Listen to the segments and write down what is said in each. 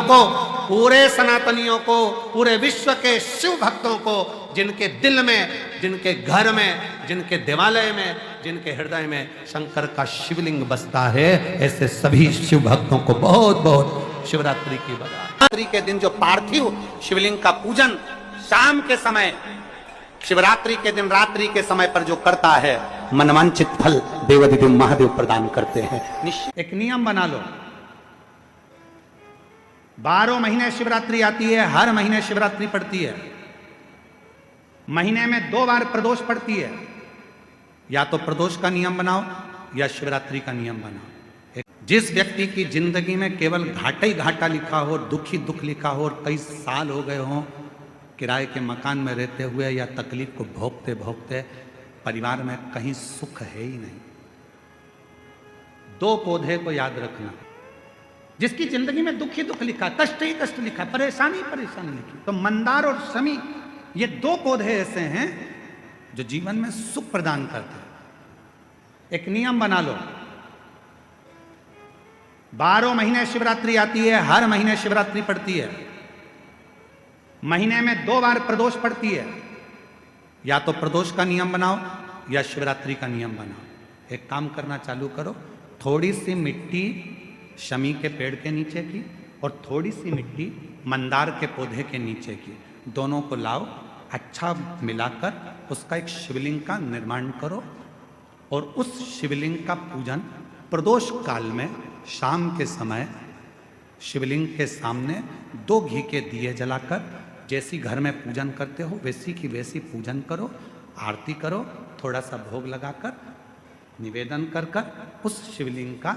को, पूरे सनातनियों को, पूरे विश्व के शिव भक्तों को, जिनके दिल में, जिनके घर में, जिनके देवालय में, जिनके हृदय में शंकर का शिवलिंग बसता है, ऐसे सभी शिव भक्तों को बहुत बहुत शिवरात्रि की बधाई। शिवरात्रि के दिन जो पार्थिव शिवलिंग का पूजन शाम के समय, शिवरात्रि के दिन रात्रि के समय पर जो करता है, मनवांचित फल देवाधिदेव महादेव प्रदान करते हैं। एक नियम बना लो, 12 महीने शिवरात्रि आती है, हर महीने शिवरात्रि पड़ती है, महीने में 2 बार प्रदोष पड़ती है। या तो प्रदोष का नियम बनाओ या शिवरात्रि का नियम बनाओ। जिस व्यक्ति की जिंदगी में केवल घाटा ही घाटा लिखा हो, दुख ही दुख लिखा हो, और कई साल हो गए हों किराए के मकान में रहते हुए या तकलीफ को भोगते भोगते, परिवार में कहीं सुख है ही नहीं, 2 पौधे को याद रखना। जिसकी जिंदगी में दुख ही दुख लिखा, कष्ट ही कष्ट लिखा, परेशानी परेशानी लिखी, तो मंदार और शमी, ये 2 पौधे ऐसे हैं जो जीवन में सुख प्रदान करते हैं। एक नियम बना लो, 12 महीने शिवरात्रि आती है, हर महीने शिवरात्रि पड़ती है, महीने में 2 बार प्रदोष पड़ती है। या तो प्रदोष का नियम बनाओ या शिवरात्रि का नियम बनाओ। एक काम करना चालू करो, थोड़ी सी मिट्टी शमी के पेड़ के नीचे की और थोड़ी सी मिट्टी मंदार के पौधे के नीचे की, दोनों को लाओ, अच्छा मिलाकर उसका एक शिवलिंग का निर्माण करो और उस शिवलिंग का पूजन प्रदोष काल में शाम के समय शिवलिंग के सामने 2 घी के दिए जलाकर, जैसी घर में पूजन करते हो वैसी की वैसी पूजन करो, आरती करो, थोड़ा सा भोग लगाकर निवेदन कर कर उस शिवलिंग का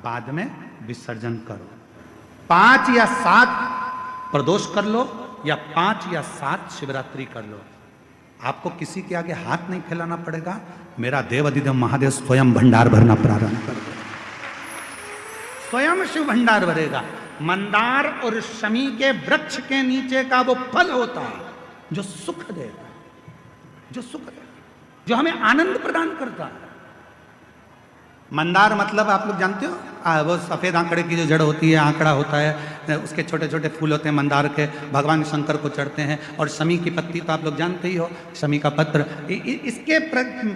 बाद में विसर्जन करो। 5 या 7 प्रदोष कर लो या 5 या 7 शिवरात्रि कर लो। आपको किसी के आगे हाथ नहीं फैलाना पड़ेगा, मेरा देवाधिदेव महादेव स्वयं भंडार भरना प्रारंभ कर देगा, स्वयं शिव भंडार भरेगा। मंदार और शमी के वृक्ष के नीचे का वो फल होता है जो सुख देता है, जो सुख देता है, जो हमें आनंद प्रदान करता है। मंदार मतलब आप लोग जानते हो, वो सफेद आंकड़े की जो जड़ होती है, आंकड़ा होता है, उसके छोटे छोटे फूल होते हैं मंदार के, भगवान शंकर को चढ़ते हैं। और शमी की पत्ती तो आप लोग जानते ही हो, शमी का पत्र, इसके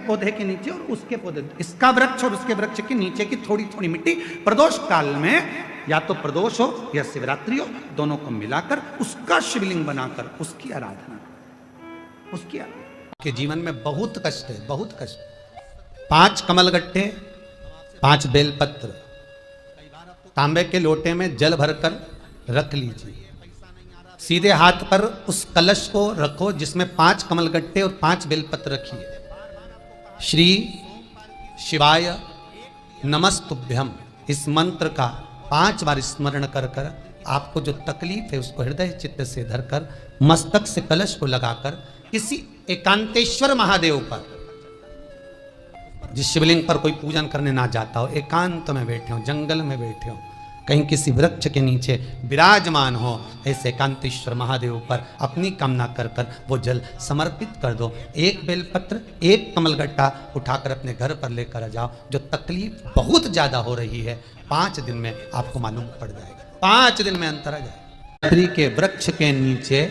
पौधे के नीचे और उसके पौधे, इसका वृक्ष और उसके वृक्ष के नीचे की थोड़ी थोड़ी मिट्टी प्रदोष काल में, या तो प्रदोष हो या शिवरात्रि हो, दोनों को मिलाकर उसका शिवलिंग बनाकर उसकी आराधना, उसकी आराधना। के जीवन में बहुत कष्ट है, बहुत कष्ट। 5 कमलगट्टे, 5 बेलपत्र तांबे के लोटे में जल भरकर रख लीजिए। सीधे हाथ पर उस कलश को रखो जिसमें 5 कमलगट्टे और 5 बेलपत्र रखिए। श्री शिवाय नमस्तुभ्यम, इस मंत्र का 5 बार स्मरण कर कर आपको जो तकलीफ है उसको हृदय चित्त से धरकर मस्तक से कलश को लगाकर किसी एकांतेश्वर महादेव पर, जिस शिवलिंग पर कोई पूजन करने ना जाता हो, एकांत में बैठे हो, जंगल में बैठे हो, कहीं किसी वृक्ष के नीचे विराजमान हो, ऐसे एकांतेश्वर महादेव पर अपनी कामना कर कर वो जल समर्पित कर दो। 1 बेलपत्र, 1 कमलगट्टा उठाकर अपने घर पर लेकर आ जाओ। जो तकलीफ बहुत ज्यादा हो रही है 5 दिन में आपको मालूम पड़ जाएगा, 5 दिन में अंतर आ जाएगा। ट्री के वृक्ष के नीचे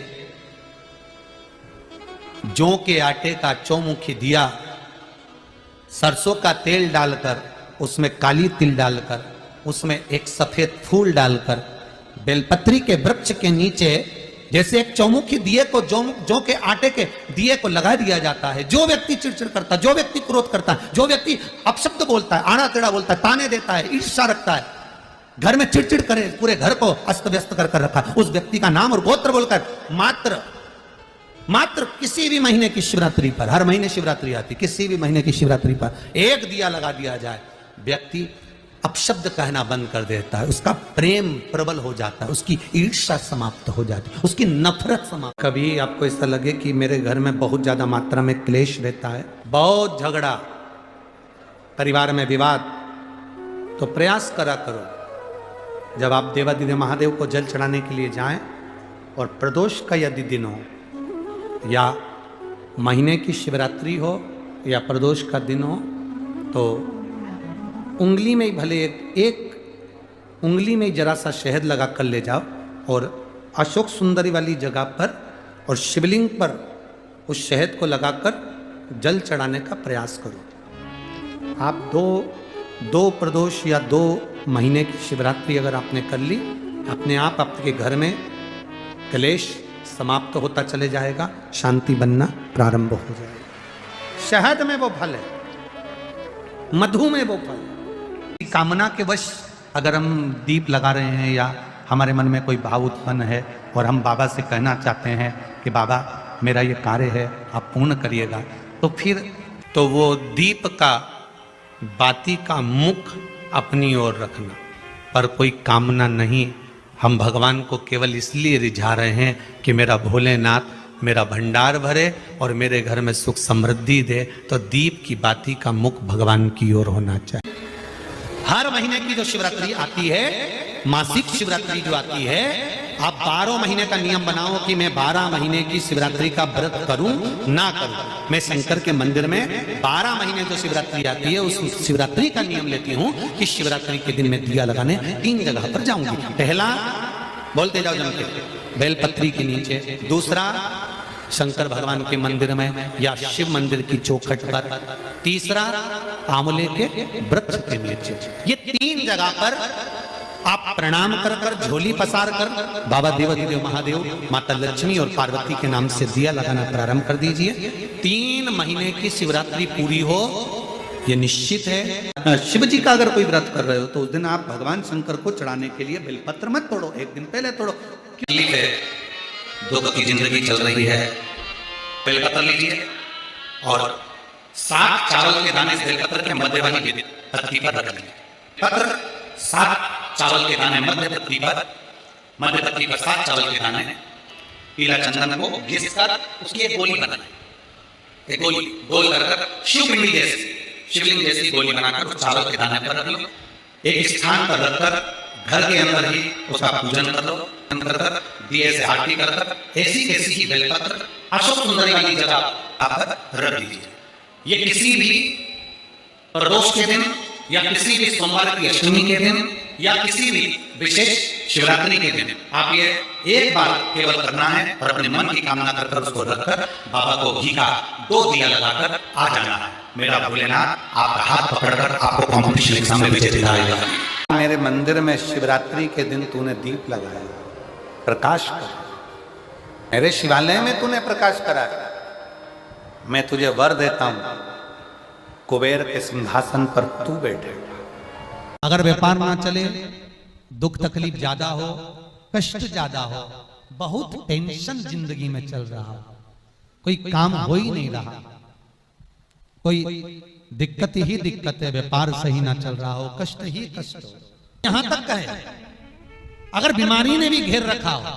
जौ के आटे का चौमुखी दिया, सरसों का तेल डालकर, उसमें काली तिल डालकर, उसमें एक सफेद फूल डालकर, बेलपत्री के वृक्ष के नीचे जैसे एक चौमुखी दिए को, जौ के आटे के दिए को लगा दिया जाता है। जो व्यक्ति चिड़चिड़ करता है, जो व्यक्ति क्रोध करता है, जो व्यक्ति अपशब्द बोलता है, आड़ा टेढ़ा बोलता है, ताने देता है, ईर्ष्या रखता है, घर में चिड़चिड़ करे, पूरे घर को अस्त व्यस्त कर कर रखा, उस व्यक्ति का नाम और गोत्र बोलकर मात्र किसी भी महीने की शिवरात्रि पर, हर महीने शिवरात्रि आती, किसी भी महीने की शिवरात्रि पर 1 दिया लगा दिया जाए, व्यक्ति अपशब्द कहना बंद कर देता है, उसका प्रेम प्रबल हो जाता है, उसकी ईर्ष्या समाप्त हो जाती है, उसकी नफरत समाप्त। कभी आपको ऐसा लगे कि मेरे घर में बहुत ज्यादा मात्रा में क्लेश रहता है, बहुत झगड़ा, परिवार में विवाद, तो प्रयास करा करो जब आप देवाधिदेव महादेव को जल चढ़ाने के लिए जाएं और प्रदोष का यदि दिन हो या महीने की शिवरात्रि हो या प्रदोष का दिन हो, तो उंगली में ही भले एक उंगली में जरा सा शहद लगा कर ले जाओ और अशोक सुंदरी वाली जगह पर और शिवलिंग पर उस शहद को लगाकर जल चढ़ाने का प्रयास करो। आप दो प्रदोष या 2 महीने की शिवरात्रि अगर आपने कर ली, अपने आप आपके घर में क्लेश समाप्त होता चले जाएगा, शांति बनना प्रारंभ हो जाएगा। शहद में वो फल है, मधु में वो फल है। कामना के वश अगर हम दीप लगा रहे हैं या हमारे मन में कोई भाव उत्पन्न है और हम बाबा से कहना चाहते हैं कि बाबा मेरा ये कार्य है आप पूर्ण करिएगा, तो फिर तो वो दीप का बाती का मुख अपनी ओर रखना, पर कोई कामना नहीं। हम भगवान को केवल इसलिए रिझा रहे हैं कि मेरा भोलेनाथ मेरा भंडार भरे और मेरे घर में सुख समृद्धि दे, तो दीप की बाती का मुख भगवान की ओर होना चाहिए। हर महीने की जो शिवरात्रि आती है, मासिक शिवरात्रि जो आती है, आप 12 महीने का नियम बनाओ कि मैं 12 महीने की शिवरात्रि का व्रत करूं ना करूं। मैं शंकर के मंदिर में 12 महीने जो शिवरात्रि आती है उस शिवरात्रि का नियम लेती हूं कि शिवरात्रि के दिन मैं दिया लगाने 3 जगह पर जाऊंगी। पहला, बोलते जाओ जम के, बेलपत्री के नीचे। दूसरा, शंकर भगवान के मंदिर में या शिव मंदिर की चौखट पर। तीसरा, आंवले के वृक्ष के नीचे। ये 3 जगह पर आप प्रणाम कर कर, झोली पसार कर बाबा देवाधिदेव महादेव, माता लक्ष्मी और पार्वती के नाम से दिया लगाना प्रारंभ कर दीजिए। 3 महीने की शिवरात्रि पूरी हो, ये निश्चित है। शिव जी का अगर कोई व्रत कर रहे हो तो उस दिन आप भगवान शंकर को चढ़ाने के लिए बेलपत्र मत तोड़ो, 1 दिन पहले तोड़ो। दुख की जिंदगी चल रही है, बेलपत्र लीजिए और 7 चावल के दाने से बेलपत्र के मध्य वाली पत्ती पर रख लीजिए। पत्र 7 चावल के दाने मध्य पत्ती पर 7 चावल के दाने, पीला चंदन को घिस कर उसकी एक गोली बनाना, एक गोली गोल कर शिवलिंग जैसी गोली बनाकर उस चावल के दाने पर रख लो। एक स्थान पर रखकर घर के अंदर ही उसका पूजन कर लो, दिए से आरती कर ऐसी ही बेलपत्र अशोक सुंदरी वाली जगह आप रख दीजिए। ये किसी भी प्रदोष के दिन या किसी भी सोमवार की अष्टमी के दिन या किसी भी विशेष शिवरात्रि के दिन आप ये एक बार केवल करना है और अपने मन की कामना कर उसको रखकर बाबा को घी का 2 दिया लगाकर आ जाना है। मेरा भोलेनाथ आपका हाथ पकड़कर आपको कॉम्पिटिशन एग्जाम में विजेता दिलाएगा। मेरे मंदिर में शिवरात्रि के दिन तूने दीप लगाया, प्रकाश कर, मेरे शिवालय में तूने प्रकाश करा, मैं तुझे वर देता हूं, कुबेर के सिंहासन पर तू बैठेगा। अगर व्यापार ना चले, दुख तकलीफ ज्यादा हो, कष्ट ज्यादा हो, बहुत टेंशन जिंदगी में चल रहा हो, कोई काम हो ही नहीं रहा, कोई दिक्कत ही दिक्कत है, व्यापार सही ना चल रहा हो, कष्ट ही कष्ट हो, यहां तक है अगर बीमारी ने भी घेर रखा हो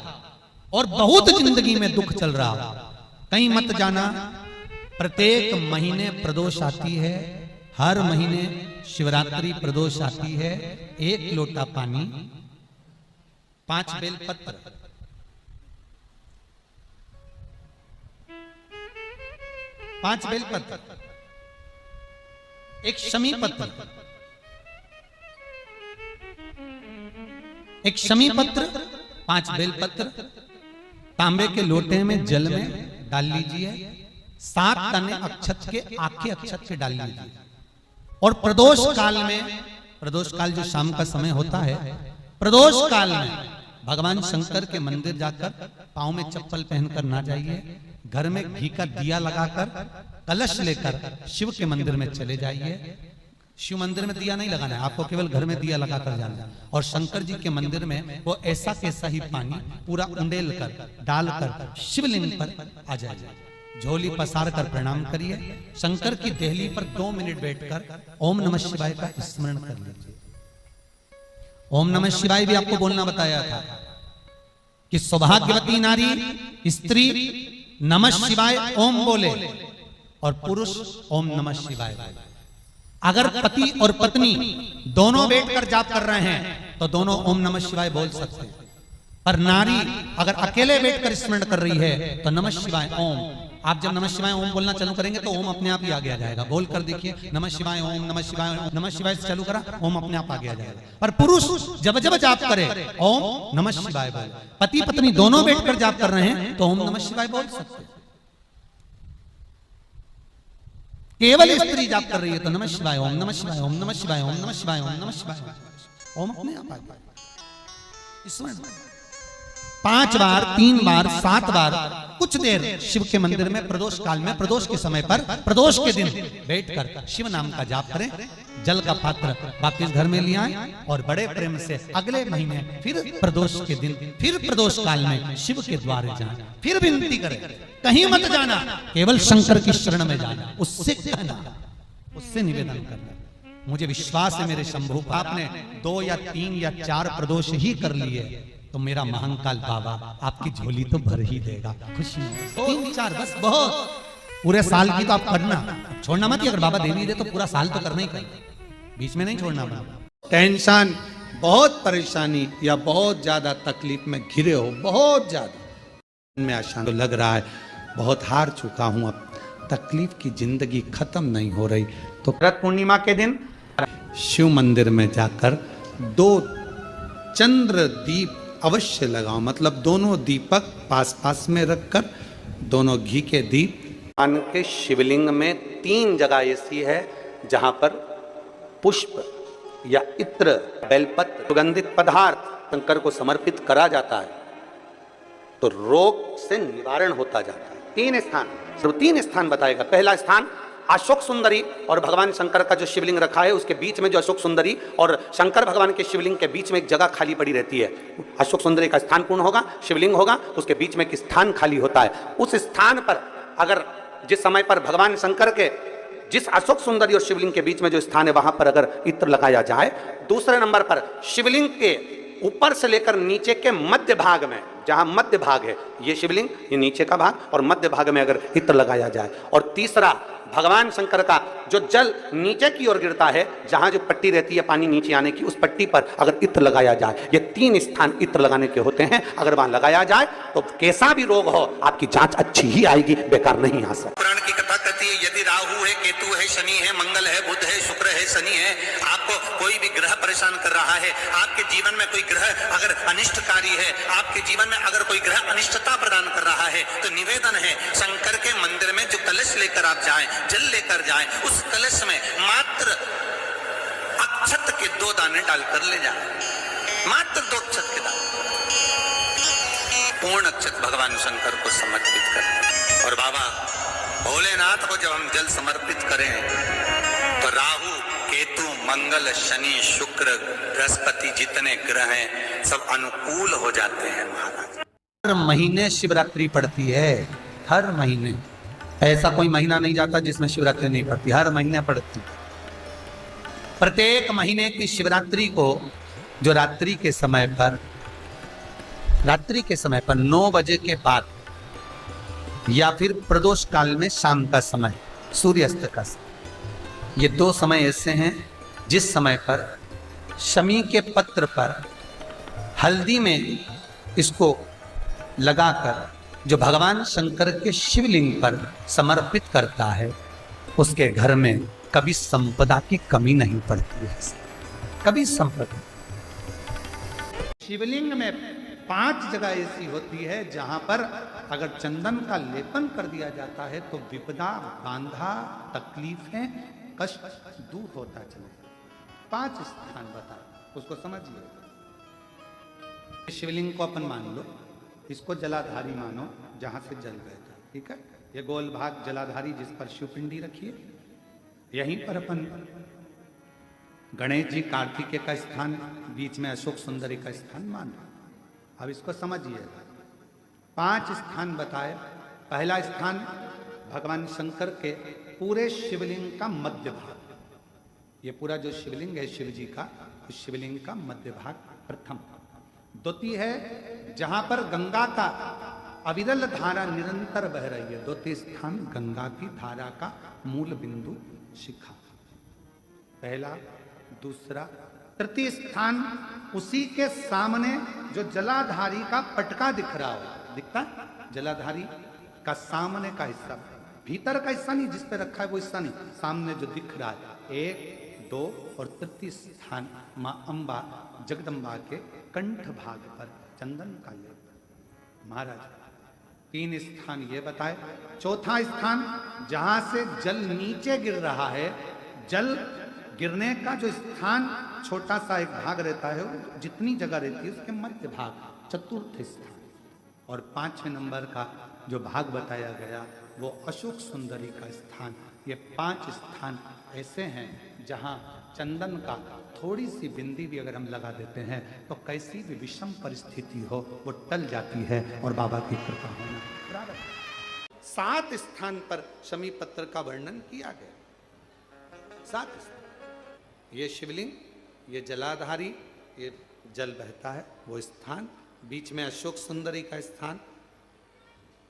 और बहुत जिंदगी में दुख चल रहा हो, कहीं मत जाना। प्रत्येक महीने प्रदोष आती है, हर महीने शिवरात्रि प्रदोष आती है। 1 लोटा पानी, 5 बेलपत्र, 5 बेलपत्र, 1 शमी पत्र, 1 शमी पत्र, 5 बेलपत्र तांबे के लोटे में जल में डाल लीजिए। 7 दाने अक्षत के, आखे अक्षत के डाल लीजिए। और प्रदोष काल में, प्रदोष काल जो शाम का समय होता है, प्रदोष काल में भगवान शंकर के मंदिर जाकर पांव में चप्पल पहनकर ना जाइए, घर में घी का दिया लगाकर कलश लेकर शिव के मंदिर में चले जाइए। शिव मंदिर में दिया नहीं लगाना है आपको, केवल घर में दिया लगाकर जाना है। और शंकर जी के मंदिर में वो ऐसा कैसा ही पानी पूरा उंडेल कर डालकर शिवलिंग पर आ जाइए। झोली पसार कर प्रणाम करिए। शंकर की देहली पर 2 मिनट बैठकर ओम नमः शिवाय का स्मरण कर लीजिए। ओम नमः शिवाय भी आपको बोलना बताया था कि सौभाग्यवती नारी स्त्री नमः शिवाय ओम बोले और पुरुष ओम नमः शिवाय। अगर पति और पत्नी दोनों बैठकर जाप कर रहे हैं तो दोनों ओम नमः शिवाय बोल सकते हैं, पर नारी अगर अकेले बैठकर स्मरण कर रही है तो नमः शिवाय ओम आप जब नमः शिवाय ओम बोलना चालू करेंगे तो ओम अपने आप ही आगे आ जाएगा। बोल कर देखिए, नमः शिवाय ओम, नमः शिवाय ओम, नमः शिवाय से चालू करा, ओम अपने आप आगे आ जाएगा। पर पुरुष जब जब जाप करे ओम नमः शिवाय बोल, पति पत्नी दोनों बैठकर जाप कर रहे हैं तो ओम नमः शिवाय बोल सकते हैं। केवल स्त्री जाप कर रही है तो नमः शिवाय ओम, नमः शिवाय ओम, नमः शिवाय ओम, नमः शिवाय ओम, नमः शिवाय ओम अपने आप आ जाएगा। 5 बार, 3 बार, 7 बार कुछ देर शिव के मंदिर में प्रदोष काल में, प्रदोष के समय पर, प्रदोष के दिन बैठकर शिव नाम का जाप करें। जल का पात्र वापिस घर में ले आए और बड़े प्रेम से अगले महीने फिर प्रदोष के दिन, फिर प्रदोष काल में शिव के द्वारे जाएं, फिर विनती करें, कहीं मत जाना, केवल शंकर की शरण में जाना, उससे कहना, उससे निवेदन करना। मुझे विश्वास है मेरे शंभू, आपने 2 या 3 या 4 प्रदोष ही कर लिए तो मेरा महाकाल बाबा आपकी झोली तो भर ही देगा। खुशी 3-4 बस बहुत, पूरे साल की तो आप करना, छोड़ना मत। अगर बाबा दे भी दे तो पूरा साल तो करना ही करना, बीच में नहीं छोड़ना। टेंशन, बहुत परेशानी या बहुत ज्यादा तकलीफ में घिरे हो, बहुत ज्यादा में आशान तो लग रहा है बहुत हार चुका हूं, अब तकलीफ की जिंदगी खत्म नहीं हो रही, तो रथ पूर्णिमा के दिन शिव मंदिर में जाकर 2 चंद्र दीप अवश्य लगाओ। मतलब दोनों दीपक पास पास में रखकर, दोनों घी के दीप। भगवान के शिवलिंग में 3 जगह ऐसी है जहां पर पुष्प या इत्र, बेलपत्र, सुगंधित पदार्थ शंकर को समर्पित करा जाता है तो रोग से निवारण होता जाता है। 3 स्थान, सिर्फ 3 स्थान बताएगा। पहला स्थान अशोक सुंदरी, और भगवान शंकर का जो शिवलिंग रखा है उसके बीच में जो अशोक सुंदरी और शंकर भगवान के शिवलिंग के बीच में एक जगह खाली पड़ी रहती है। अशोक सुंदरी का स्थान पूर्ण होगा, शिवलिंग होगा, उसके बीच में एक स्थान खाली होता है। उस स्थान पर अगर जिस समय पर भगवान शंकर के जिस अशोक सुंदरी और शिवलिंग के बीच में जो स्थान है वहां पर अगर इत्र लगाया जाए, दूसरे नंबर पर शिवलिंग के ऊपर से लेकर नीचे के मध्य भाग में, जहां मध्य भाग है ये शिवलिंग, ये नीचे का भाग, और मध्य भाग में अगर इत्र लगाया जाए, और तीसरा भगवान शंकर का जो जल नीचे की ओर गिरता है, जहां जो पट्टी रहती है पानी नीचे आने की, उस पट्टी पर अगर इत्र लगाया जाए, ये 3 स्थान इत्र लगाने के होते हैं। अगर वहां लगाया जाए तो कैसा भी रोग हो आपकी जांच अच्छी ही आएगी, बेकार नहीं आ सकता। पुराण की कथा कहती है यदि राहु है, केतु है, शनि है, मंगल है, बुध है, शुक्र है, शनि है, आपको कोई भी ग्रह परेशान कर रहा है, आपके जीवन में कोई ग्रह अगर अनिष्टकारी है, आपके जीवन में अगर कोई ग्रह अनिष्टता प्रदान कर रहा है, तो निवेदन है शंकर के मंदिर में जो कलश लेकर आप जाएं, जल लेकर जाएं, उस कलश में मात्र अक्षत के 2 दाने डालकर ले जाएं, मात्र 2 अक्षत के दाने, पूर्ण अक्षत भगवान शंकर को समर्पित करें। और बाबा भोलेनाथ को जब हम जल समर्पित करें तो राहु, केतु, मंगल, शनि, शुक्र, बृहस्पति जितने ग्रह हैं सब अनुकूल हो जाते हैं महाराज। हर महीने शिवरात्रि पड़ती है, हर महीने, ऐसा कोई महीना नहीं जाता जिसमें शिवरात्रि नहीं पड़ती, हर महीने पड़ती। प्रत्येक महीने की शिवरात्रि को जो रात्रि के समय पर 9 बजे के बाद या फिर प्रदोष काल में शाम का समय, सूर्यास्त का समय, ये 2 समय ऐसे हैं जिस समय पर शमी के पत्र पर हल्दी में इसको लगाकर जो भगवान शंकर के शिवलिंग पर समर्पित करता है उसके घर में कभी संपदा की कमी नहीं पड़ती है, कभी संपदा। शिवलिंग में 5 जगह ऐसी होती है जहां पर अगर चंदन का लेपन कर दिया जाता है तो विपदा, बांधा, तकलीफें, कष्ट दूर होता चलेगा। 5 स्थान बता, उसको समझिए। शिवलिंग को अपन मान लो, इसको जलाधारी मानो, जहां से जल बहता, ठीक है। ये गोल भाग जलाधारी जिस पर शिवपिंडी रखिए, यहीं पर अपन गणेश जी, कार्तिकेय का स्थान, बीच में अशोक सुंदरी का स्थान मानो। अब इसको समझिए, 5 स्थान बताए। पहला स्थान भगवान शंकर के पूरे शिवलिंग का मध्य भाग, ये पूरा जो शिवलिंग है शिव जी का, उस शिवलिंग का मध्य भाग प्रथम। द्वितीय है जहां पर गंगा का अविरल धारा निरंतर बह रही है, द्वितीय स्थान गंगा की धारा का मूल बिंदु शिखा, पहला। दूसरा, तृतीय स्थान उसी के सामने जो जलाधारी का पटका दिख रहा हो, दिखता जलाधारी का सामने का हिस्सा, भीतर का हिस्सा नहीं, जिस पे रखा है वो हिस्सा नहीं, सामने जो दिख रहा है, 1, 2 और तृतीय स्थान माँ अम्बा जगदम्बा के कंठ भाग पर चंदन का लेप। महाराज 3 स्थान ये बताए। चौथा स्थान जहां से जल नीचे गिर रहा है, जल गिरने का जो स्थान छोटा सा एक भाग रहता है, वो जितनी जगह रहती है उसके मध्य भाग, चतुर्थ स्थान। और 5वें नंबर का जो भाग बताया गया वो अशोक सुंदरी का स्थान। ये 5 स्थान ऐसे हैं जहां चंदन का थोड़ी सी बिंदी भी अगर हम लगा देते हैं तो कैसी भी विषम परिस्थिति हो वो टल जाती है और बाबा की कृपा होना प्रारंभ। 7 स्थान पर शमी पत्र का वर्णन किया गया। 7 स्थान, ये शिवलिंग, ये जलाधारी, ये जल बहता है वो स्थान, बीच में अशोक सुंदरी का स्थान,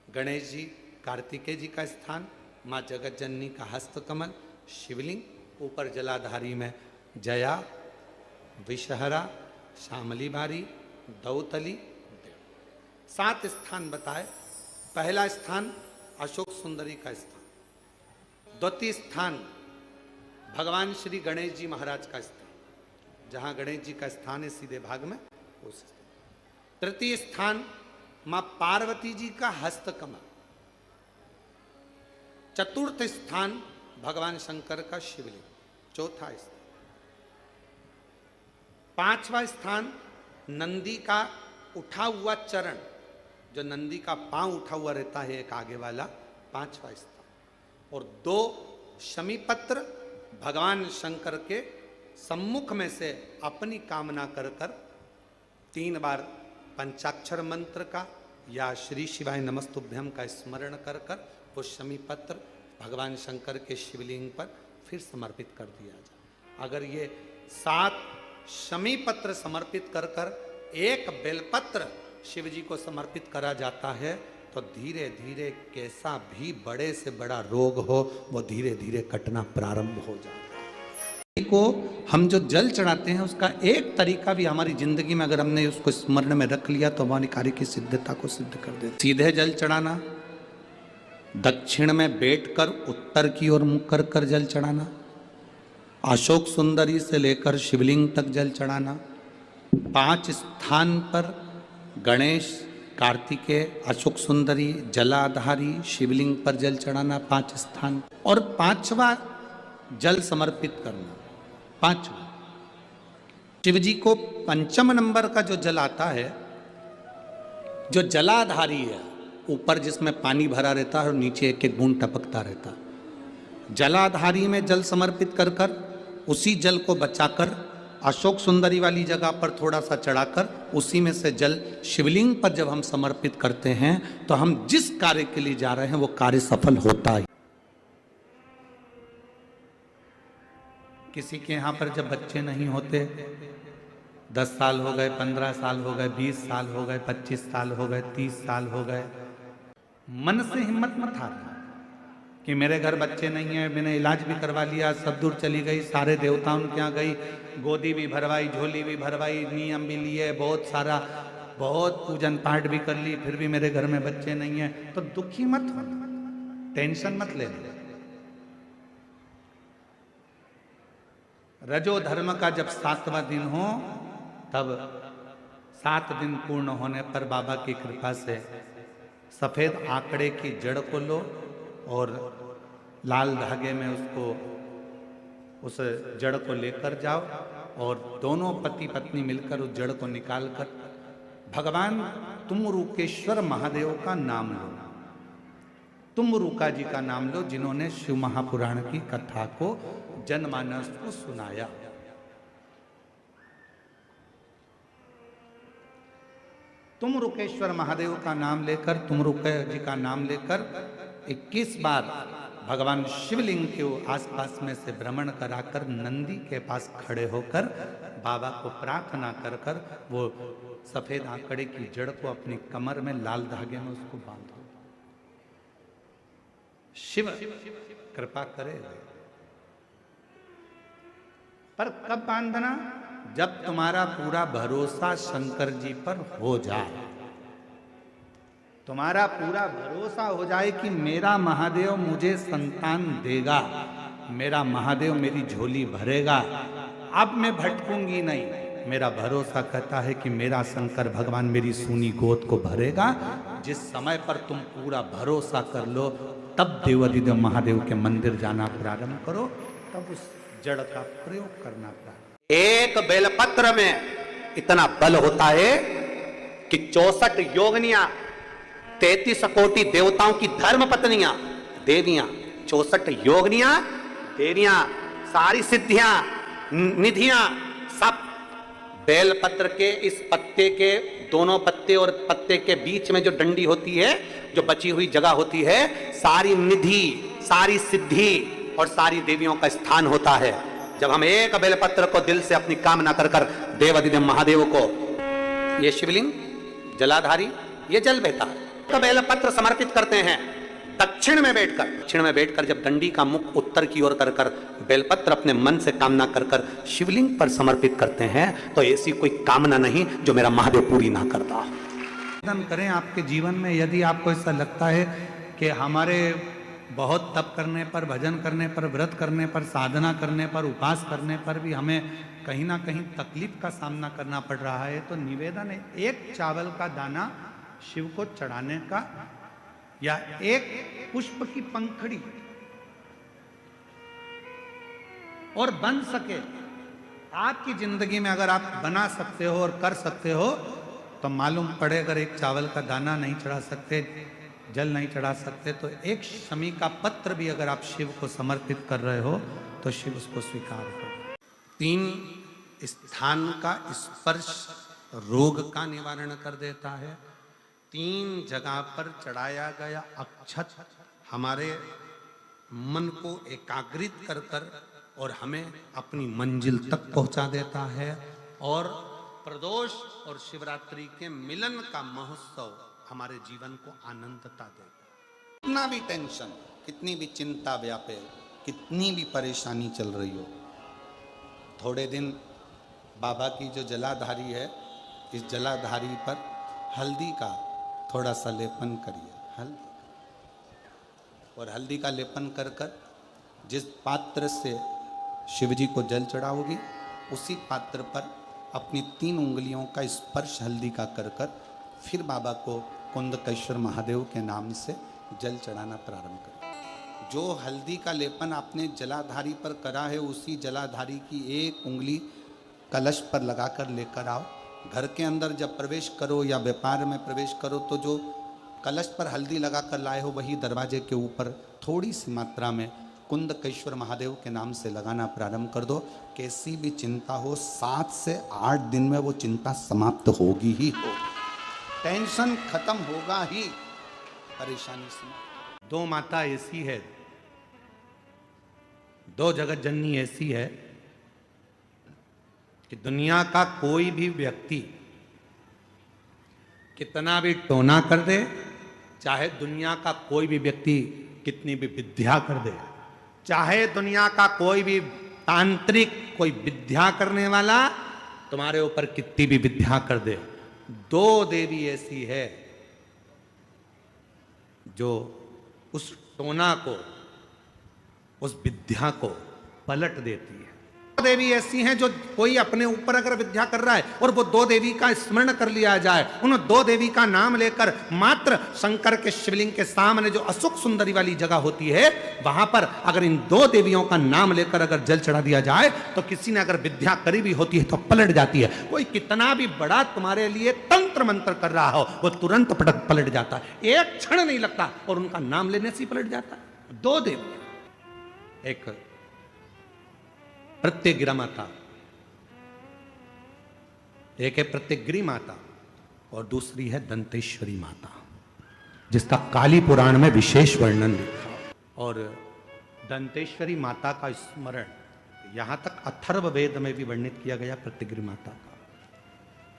गणेश जी कार्तिकेय जी का स्थान, माँ जगत जननी का हस्तकमल, शिवलिंग, ऊपर जलाधारी में जया, विषहरा, श्यामली बारी, दौतली, देव। 7 स्थान बताए। पहला स्थान अशोक सुंदरी का स्थान, द्वितीय स्थान भगवान श्री गणेश जी महाराज का स्थान, जहां गणेश जी का स्थान है सीधे भाग में उस स्थान। तृतीय स्थान मां पार्वती जी का हस्तकमल। चतुर्थ स्थान भगवान शंकर का शिवलिंग। चौथा स्थान। 5वां स्थान नंदी का उठा हुआ चरण, जो नंदी का पांव उठा हुआ रहता है एक आगे वाला, 5वां स्थान। और 2 शमी पत्र भगवान शंकर के सम्मुख में से अपनी कामना कर 3 बार पंचाक्षर मंत्र का या श्री शिवाय नमस्तुभ्यम का स्मरण कर वो शमी पत्र भगवान शंकर के शिवलिंग पर फिर समर्पित कर दिया जाए। अगर ये 7 शमी पत्र समर्पित कर एक बेलपत्र शिव जी को समर्पित करा जाता है तो धीरे धीरे कैसा भी बड़े से बड़ा रोग हो वो धीरे धीरे कटना प्रारंभ हो जाता है। को हम जो जल चढ़ाते हैं उसका एक तरीका भी हमारी जिंदगी में अगर हमने उसको स्मरण में रख लिया तो हमारी कार्य की सिद्धता को सिद्ध कर दे। सीधे जल चढ़ाना, दक्षिण में बैठकर उत्तर की ओर मुख कर कर जल चढ़ाना, अशोक सुंदरी से लेकर शिवलिंग तक जल चढ़ाना, 5 स्थान पर गणेश, कार्तिकेय, अशोक सुंदरी, जलाधारी, शिवलिंग पर जल चढ़ाना 5 स्थान, और 5वां जल समर्पित करना। 5वां शिव जी को 5म नंबर का जो जल आता है, जो जलाधारी है, ऊपर जिसमें पानी भरा रहता है और नीचे एक एक बूंद टपकता रहता है, जलाधारी में जल समर्पित कर कर उसी जल को बचाकर अशोक सुंदरी वाली जगह पर थोड़ा सा चढ़ाकर उसी में से जल शिवलिंग पर जब हम समर्पित करते हैं तो हम जिस कार्य के लिए जा रहे हैं वो कार्य सफल होता है। किसी के यहाँ पर जब बच्चे नहीं होते, 10 साल हो गए, 15 साल हो गए, 20 साल हो गए, 25 साल हो गए, 30 साल हो गए, मन से हिम्मत मत हारना कि मेरे घर बच्चे नहीं है, मैंने इलाज भी करवा लिया, सब दूर चली गई, सारे देवताओं के यहाँ गई, गोदी भी भरवाई, झोली भी भरवाई, नियम भी लिए, बहुत सारा, बहुत पूजन पाठ भी कर ली, फिर भी मेरे घर में बच्चे नहीं है, तो दुखी मत हो, टेंशन मत ले। रजो धर्म का जब 7वां दिन हो तब 7 दिन पूर्ण होने पर बाबा की कृपा से सफेद आंकड़े की जड़ को लो और लाल धागे में उसको, उस जड़ को लेकर जाओ और दोनों पति पत्नी मिलकर उस जड़ को निकालकर भगवान तुमरुकेश्वर महादेव का नाम लो, तुमरुका जी का नाम लो, जिन्होंने शिव महापुराण की कथा को जनमानस को सुनाया। तुमरुकेश्वर महादेव का नाम लेकर, तुमरुका जी का नाम लेकर 21 बार भगवान शिवलिंग के आसपास में से भ्रमण कराकर नंदी के पास खड़े होकर बाबा को प्रार्थना कर कर वो सफेद आंकड़े की जड़ को अपनी कमर में लाल धागे में उसको बांधो। शिव कृपा करे। पर कब बांधना? जब तुम्हारा पूरा भरोसा शंकर जी पर हो जाए। तुम्हारा पूरा भरोसा हो जाए कि मेरा महादेव मुझे संतान देगा, मेरा महादेव मेरी झोली भरेगा, अब मैं भटकूंगी नहीं। मेरा भरोसा कहता है कि मेरा शंकर भगवान मेरी सूनी गोद को भरेगा। जिस समय पर तुम पूरा भरोसा कर लो, तब देवाधिदेव महादेव के मंदिर जाना प्रारंभ करो, तब उस जड़ का प्रयोग करना प्रारंभ। एक बेलपत्र में इतना बल होता है कि 64 योगनियां, 33 कोटि देवताओं की धर्म पत्नियां, देवियां, 64 योगनियां, देवियां, सारी सिद्धियां, निधियां, सब बेलपत्र के इस पत्ते के दोनों पत्ते और पत्ते के बीच में जो डंडी होती है, जो बची हुई जगह होती है, सारी निधि, सारी सिद्धि और सारी देवियों का स्थान होता है। जब हम एक बेलपत्र को दिल से अपनी कामना कर कर देवाधिदेव महादेव को, ये शिवलिंग जलाधारी, ये जल बहता है, बेलपत्र समर्पित करते हैं दक्षिण में बैठकर जब दंडी का मुख उत्तर की ओर कर कर बेलपत्र अपने मन से कामना कर कर शिवलिंग पर समर्पित करते हैं, तो ऐसी कोई कामना नहीं जो मेरा महादेव पूरी ना करता। निवेदन करें आपके जीवन में, यदि आपको ऐसा लगता है कि हमारे बहुत तप करने पर, भजन करने पर, व्रत करने पर, साधना करने पर, उपास करने पर भी हमें कहीं ना कहीं तकलीफ का सामना करना पड़ रहा है, तो निवेदन है एक चावल का दाना शिव को चढ़ाने का, या एक पुष्प की पंखड़ी, और बन सके आपकी जिंदगी में अगर आप बना सकते हो और कर सकते हो, तो मालूम पड़े अगर एक चावल का दाना नहीं चढ़ा सकते, जल नहीं चढ़ा सकते, तो एक शमी का पत्र भी अगर आप शिव को समर्पित कर रहे हो तो शिव उसको स्वीकार करो। 3 स्थान का स्पर्श रोग का निवारण कर देता है। 3 जगह पर चढ़ाया गया अक्षत हमारे मन को एकाग्रित कर कर और हमें अपनी मंजिल तक पहुंचा देता है, और प्रदोष और शिवरात्रि के मिलन का महोत्सव हमारे जीवन को आनंदता देगा। कितना भी टेंशन, कितनी भी चिंता व्यापे, कितनी भी परेशानी चल रही हो, थोड़े दिन बाबा की जो जलाधारी है, इस जलाधारी पर हल्दी का थोड़ा सा लेपन करिए, हल्दी, और हल्दी का लेपन कर कर जिस पात्र से शिवजी को जल चढ़ाओगी, उसी पात्र पर अपनी 3 उंगलियों का स्पर्श हल्दी का कर कर फिर बाबा को कुंदकेश्वर महादेव के नाम से जल चढ़ाना प्रारंभ करें। जो हल्दी का लेपन आपने जलाधारी पर करा है, उसी जलाधारी की 1 उंगली कलश पर लगाकर लेकर आओ। घर के अंदर जब प्रवेश करो या व्यापार में प्रवेश करो, तो जो कलश पर हल्दी लगाकर लाए हो, वही दरवाजे के ऊपर थोड़ी सी मात्रा में कुंदकेश्वर महादेव के नाम से लगाना प्रारंभ कर दो। कैसी भी चिंता हो, 7 से 8 दिन में वो चिंता समाप्त होगी ही हो, टेंशन खत्म होगा ही, परेशानी समाप्त। 2 माता ऐसी है, 2 जगत जननी ऐसी है कि दुनिया का कोई भी व्यक्ति कितना भी टोना कर दे, चाहे दुनिया का कोई भी व्यक्ति कितनी भी विद्या कर दे, चाहे दुनिया का कोई भी तांत्रिक, कोई विद्या करने वाला तुम्हारे ऊपर कितनी भी विद्या कर दे, 2 देवी ऐसी है जो उस टोना को, उस विद्या को पलट देती है। 2 देवी ऐसी हैं जो कोई अपने ऊपर अगर विद्या कर रहा है और वो 2 देवी का स्मरण कर लिया जाए, उन 2 देवी का नाम लेकर मात्र शंकर के शिवलिंग के सामने जो अशोक सुंदरी वाली जगह होती है, वहां पर अगर इन 2 देवियों का नाम लेकर अगर जल चढ़ा दिया जाए, तो किसी ने अगर विद्या करी भी होती है तो पलट जाती है। कोई कितना भी बड़ा तुम्हारे लिए तंत्र मंत्र कर रहा हो, वो तुरंत पलट जाता है, एक क्षण नहीं लगता, और उनका नाम लेने से ही पलट जाता है। 2 देवी, एक प्रत्यग्रा माता, एक है प्रत्यग्री माता, और दूसरी है दंतेश्वरी माता, जिसका काली पुराण में विशेष वर्णन लिखा। और दंतेश्वरी माता का स्मरण यहां तक अथर्व वेद में भी वर्णित किया गया प्रत्यग्री माता का।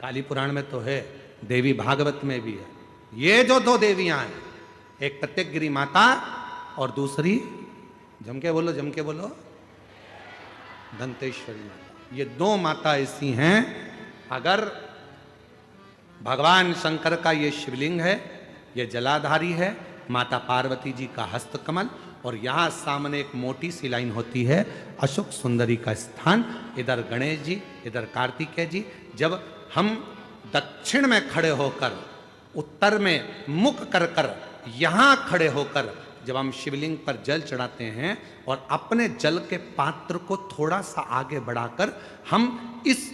काली पुराण में तो है, देवी भागवत में भी है। ये जो 2 देवियां हैं, एक प्रत्यग्री माता और दूसरी, जम के बोलो, दंतेश्वरी माता। ये 2 माता ऐसी हैं, अगर भगवान शंकर का ये शिवलिंग है, ये जलाधारी है, माता पार्वती जी का हस्तकमल, और यहाँ सामने एक मोटी सी लाइन होती है अशोक सुंदरी का स्थान। इधर गणेश जी, इधर कार्तिकेय जी। जब हम दक्षिण में खड़े होकर, उत्तर में मुख कर कर, यहाँ खड़े होकर जब हम शिवलिंग पर जल चढ़ाते हैं और अपने जल के पात्र को थोड़ा सा आगे बढ़ाकर हम इस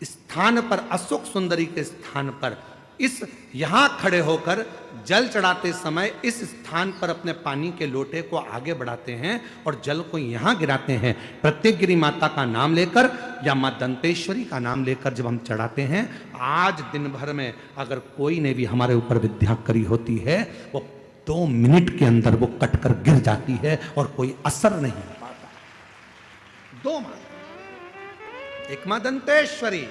स्थान पर, अशोक सुंदरी के स्थान पर, इस यहाँ खड़े होकर जल चढ़ाते समय इस स्थान पर अपने पानी के लोटे को आगे बढ़ाते हैं और जल को यहाँ गिराते हैं। प्रत्येकगिरी माता का नाम लेकर या माँ दंतेश्वरी का नाम लेकर जब हम चढ़ाते हैं, आज दिन भर में अगर कोई ने भी हमारे ऊपर विद्या करी होती है, वो 2 मिनट के अंदर वो कटकर गिर जाती है और कोई असर नहीं हो पाता। 2 माँ, एक माँ दंतेश्वरी,